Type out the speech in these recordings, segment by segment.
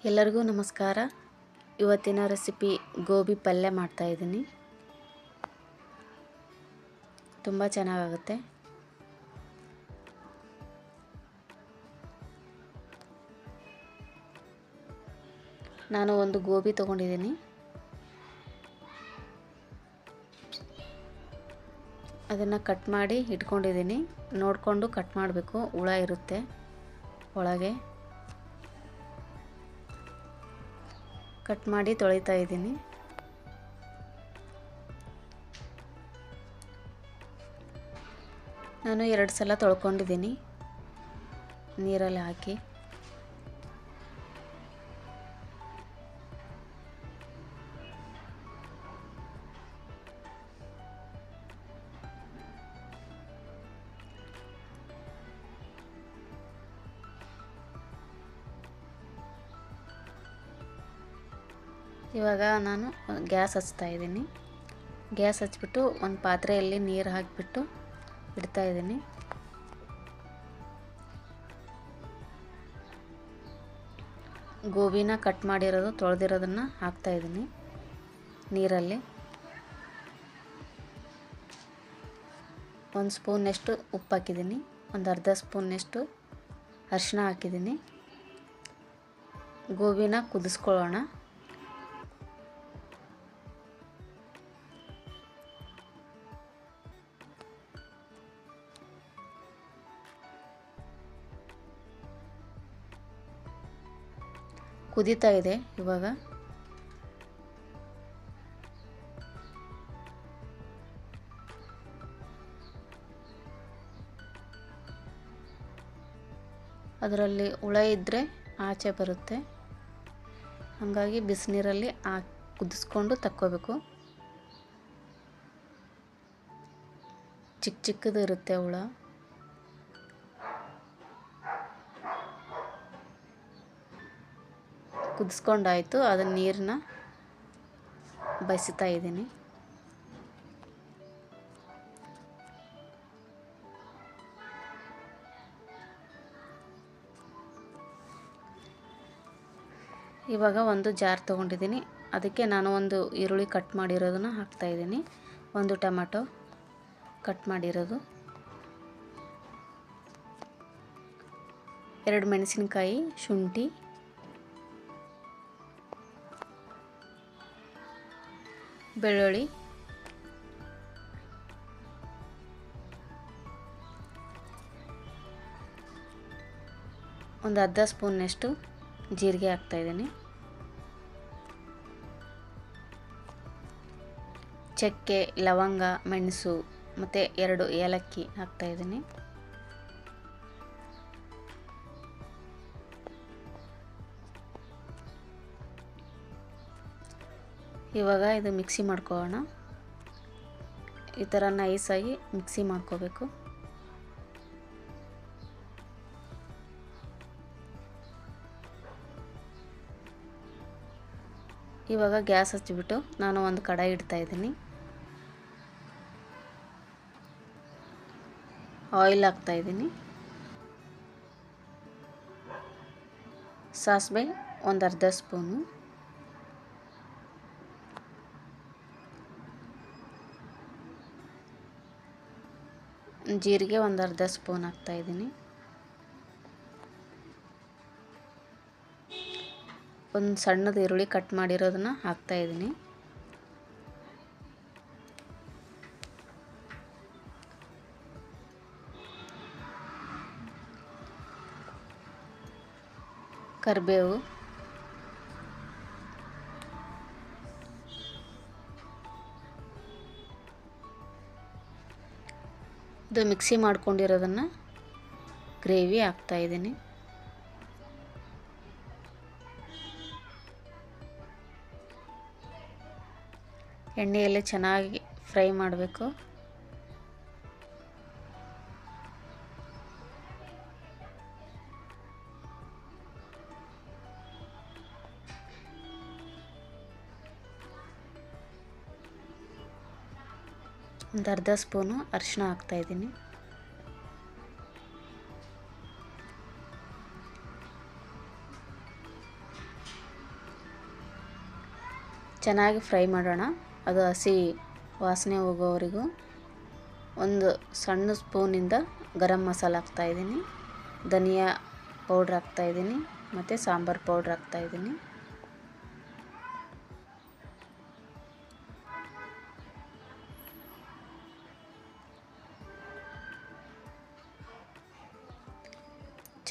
ಎಲ್ಲರಿಗೂ ನಮಸ್ಕಾರ. ಇವತ್ತಿನ ರೆಸಿಪಿ ಗೋಬಿ ಪಲ್ಯ ಮಾಡ್ತಾಯಿದ್ದೀನಿ. ತುಂಬ ಚೆನ್ನಾಗಾಗುತ್ತೆ. ನಾನು ಒಂದು ಗೋಬಿ ತೊಗೊಂಡಿದ್ದೀನಿ. ಅದನ್ನು ಕಟ್ ಮಾಡಿ ಇಟ್ಕೊಂಡಿದ್ದೀನಿ. ನೋಡಿಕೊಂಡು ಕಟ್ ಮಾಡಬೇಕು, ಹುಳ ಇರುತ್ತೆ ಒಳಗೆ. ಕಟ್ ಮಾಡಿ ತೊಳಿತಾ ಇದ್ದೀನಿ. ನಾನು 2 ಸಲ ತೊಳ್ಕೊಂಡಿದ್ದೀನಿ ನೀರಲ್ಲಿ ಹಾಕಿ. ಇವಾಗ ನಾನು ಗ್ಯಾಸ್ ಹಚ್ತಾ ಇದ್ದೀನಿ. ಗ್ಯಾಸ್ ಹಚ್ಬಿಟ್ಟು ಒಂದು ಪಾತ್ರೆಯಲ್ಲಿ ನೀರು ಹಾಕಿಬಿಟ್ಟು ಇಡ್ತಾ ಇದ್ದೀನಿ. ಗೋಬಿನ ಕಟ್ ಮಾಡಿರೋದು ತೊಳೆದಿರೋದನ್ನು ಹಾಕ್ತಾ ಇದ್ದೀನಿ ನೀರಲ್ಲಿ. 1 ಸ್ಪೂನ್ನಷ್ಟು ಉಪ್ಪು ಹಾಕಿದ್ದೀನಿ. ಒಂದು ಅರ್ಧ ಸ್ಪೂನ್ನಷ್ಟು ಅರಿಶಿನ ಹಾಕಿದ್ದೀನಿ. ಗೋಬಿನ ಕುದಿಸ್ಕೊಳ್ಳೋಣ. ಕುದೀತಾ ಇದೆ ಇವಾಗ. ಅದರಲ್ಲಿ ಹುಳ ಇದ್ದರೆ ಆಚೆ ಬರುತ್ತೆ. ಹಾಗಾಗಿ ಬಿಸಿನೀರಲ್ಲಿ ಕುದಿಸ್ಕೊಂಡು ತಕ್ಕೋಬೇಕು. ಚಿಕ್ಕದು ಇರುತ್ತೆ ಹುಳ. ಕುದಿಸ್ಕೊಂಡಾಯಿತು. ಅದನ್ನ ನೀರನ್ನ ಬಸಿತಾ ಇದ್ದೀನಿ. ಇವಾಗ ಒಂದು ಜಾರ್ ತೊಗೊಂಡಿದ್ದೀನಿ. ಅದಕ್ಕೆ ನಾನು ಒಂದು ಈರುಳ್ಳಿ ಕಟ್ ಮಾಡಿರೋದನ್ನು ಹಾಕ್ತಾಯಿದ್ದೀನಿ. ಒಂದು ಟೊಮೆಟೊ ಕಟ್ ಮಾಡಿರೋದು, 2 ಮೆಣಸಿನಕಾಯಿ, ಶುಂಠಿ, ಬೆಳ್ಳುಳ್ಳಿ, ಒಂದು ಅರ್ಧ ಸ್ಪೂನ್ನಷ್ಟು ಜೀರಿಗೆ ಹಾಕ್ತಾಯಿದ್ದೀನಿ. ಚಕ್ಕೆ, ಲವಂಗ, ಮೆಣಸು ಮತ್ತು 2 ಏಲಕ್ಕಿ ಹಾಕ್ತಾಯಿದ್ದೀನಿ. ಇವಾಗ ಇದು ಮಿಕ್ಸಿ ಮಾಡ್ಕೊಳ್ಳೋಣ. ಈ ಥರ ನೈಸಾಗಿ ಮಿಕ್ಸಿ ಮಾಡ್ಕೋಬೇಕು. ಇವಾಗ ಗ್ಯಾಸ್ ಹಚ್ಚಿಬಿಟ್ಟು ನಾನು ಒಂದು ಕಡಾಯಿ ಇಡ್ತಾ ಇದ್ದೀನಿ. ಆಯಿಲ್ ಹಾಕ್ತಾ ಇದ್ದೀನಿ. ಸಾಸಿವೆ ಒಂದು ಅರ್ಧ ಸ್ಪೂನು, ಜೀರಿಗೆ ಒಂದು ಅರ್ಧ ಸ್ಪೂನ್ ಹಾಕ್ತಾ ಇದ್ದೀನಿ. ಒಂದು ಸಣ್ಣದ ಈರುಳ್ಳಿ ಕಟ್ ಮಾಡಿರೋದನ್ನ ಹಾಕ್ತಾ ಇದ್ದೀನಿ. ಕರಿಬೇವು, ಇದು ಮಿಕ್ಸಿ ಮಾಡ್ಕೊಂಡಿರೋದನ್ನು ಗ್ರೇವಿ ಹಾಕ್ತಾ ಇದ್ದೀನಿ. ಎಣ್ಣೆಯಲ್ಲಿ ಚೆನ್ನಾಗಿ ಫ್ರೈ ಮಾಡಬೇಕು. ಒಂದು ಅರ್ಧ ಸ್ಪೂನು ಅರಿಶಿನ ಹಾಕ್ತಾಯಿದ್ದೀನಿ. ಚೆನ್ನಾಗಿ ಫ್ರೈ ಮಾಡೋಣ. ಅದು ಹಸಿ ವಾಸನೆ ಹೋಗೋವರೆಗೂ. ಒಂದು ಸಣ್ಣ ಸ್ಪೂನಿಂದ ಗರಂ ಮಸಾಲ ಹಾಕ್ತಾಯಿದ್ದೀನಿ, ಧನಿಯಾ ಪೌಡ್ರ್ ಹಾಕ್ತಾಯಿದ್ದೀನಿ ಮತ್ತು ಸಾಂಬಾರು ಪೌಡ್ರ್ ಹಾಕ್ತಾಯಿದ್ದೀನಿ.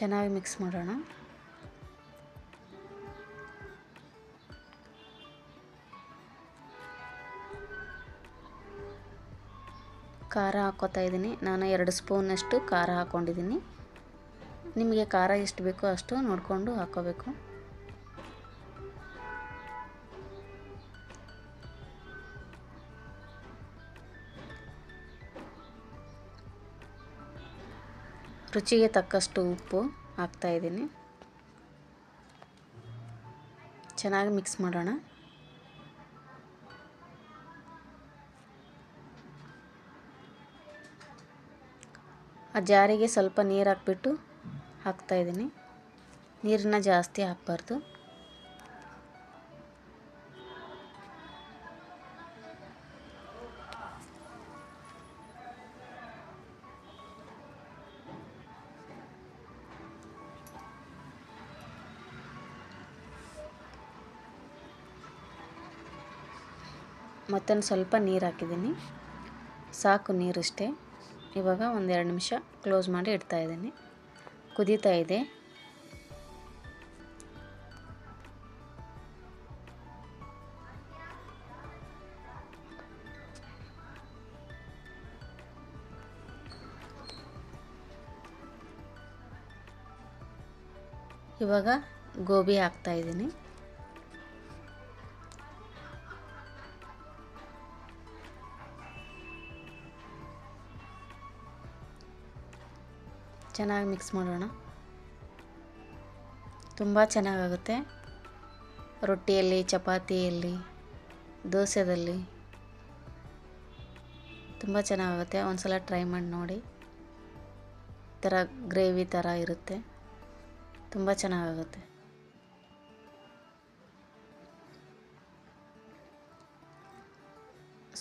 ಚೆನ್ನಾಗಿ ಮಿಕ್ಸ್ ಮಾಡೋಣ. ಖಾರ ಹಾಕ್ಕೋತಾ ಇದ್ದೀನಿ. ನಾನು 2 ಸ್ಪೂನಷ್ಟು ಖಾರ ಹಾಕ್ಕೊಂಡಿದ್ದೀನಿ. ನಿಮಗೆ ಖಾರ ಎಷ್ಟು ಬೇಕೋ ಅಷ್ಟು ನೋಡಿಕೊಂಡು ಹಾಕ್ಕೋಬೇಕು. ರುಚಿಗೆ ತಕ್ಕಷ್ಟು ಉಪ್ಪು ಹಾಕ್ತಾಯಿದ್ದೀನಿ. ಚೆನ್ನಾಗಿ ಮಿಕ್ಸ್ ಮಾಡೋಣ. ಆ ಜಾರಿಗೆ ಸ್ವಲ್ಪ ನೀರು ಹಾಕ್ಬಿಟ್ಟು ಹಾಕ್ತಾಯಿದ್ದೀನಿ. ನೀರನ್ನ ಜಾಸ್ತಿ ಹಾಕಬಾರ್ದು. ಮತ್ತೊಂದು ಸ್ವಲ್ಪ ನೀರು ಹಾಕಿದ್ದೀನಿ. ಸಾಕು ನೀರಷ್ಟೇ. ಇವಾಗ 1-2 ನಿಮಿಷ ಕ್ಲೋಸ್ ಮಾಡಿ ಇಡ್ತಾಯಿದ್ದೀನಿ. ಕುದೀತಾ ಇದೆ. ಇವಾಗ ಗೋಬಿ ಹಾಕ್ತಾಯಿದ್ದೀನಿ. ಚೆನ್ನಾಗಿ ಮಿಕ್ಸ್ ಮಾಡೋಣ. ತುಂಬ ಚೆನ್ನಾಗಾಗುತ್ತೆ. ರೊಟ್ಟಿಯಲ್ಲಿ, ಚಪಾತಿಯಲ್ಲಿ, ದೋಸೆಯಲ್ಲಿ ತುಂಬ ಚೆನ್ನಾಗಾಗುತ್ತೆ. ಒಂದು ಸಲ ಟ್ರೈ ಮಾಡಿ ನೋಡಿ. ಈ ಥರ ಗ್ರೇವಿ ಥರ ಇರುತ್ತೆ, ತುಂಬ ಚೆನ್ನಾಗಾಗುತ್ತೆ.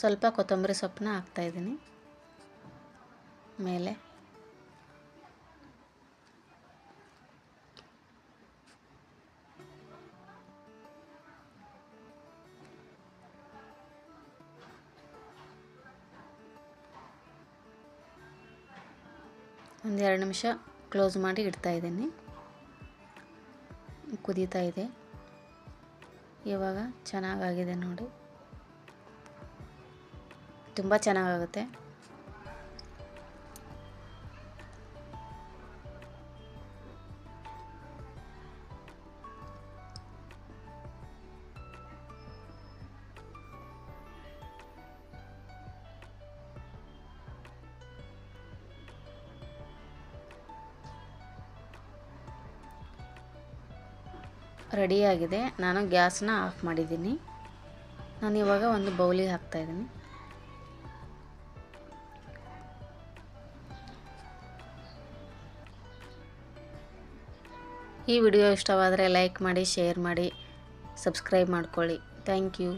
ಸ್ವಲ್ಪ ಕೊತ್ತಂಬರಿ ಸೊಪ್ಪನ್ನ ಹಾಕ್ತಾಯಿದ್ದೀನಿ ಮೇಲೆ. ಒಂದು 2 ನಿಮಿಷ ಕ್ಲೋಸ್ ಮಾಡಿ ಇಡ್ತಾಯಿದ್ದೀನಿ. ಕುದೀತಾ ಇದೆ. ಇವಾಗ ಚೆನ್ನಾಗಾಗಿದೆ ನೋಡಿ. ತುಂಬ ಚೆನ್ನಾಗಾಗುತ್ತೆ. ರೆಡಿಯಾಗಿದೆ. ನಾನು ಗ್ಯಾಸನ್ನ ಆಫ್ ಮಾಡಿದ್ದೀನಿ. ನಾನು ಇವಾಗ ಒಂದು ಬೌಲಿಗೆ ಹಾಕ್ತಾಯಿದ್ದೀನಿ. ಈ ವಿಡಿಯೋ ಇಷ್ಟವಾದರೆ ಲೈಕ್ ಮಾಡಿ, ಶೇರ್ ಮಾಡಿ, ಸಬ್ಸ್ಕ್ರೈಬ್ ಮಾಡ್ಕೊಳ್ಳಿ. Thank you.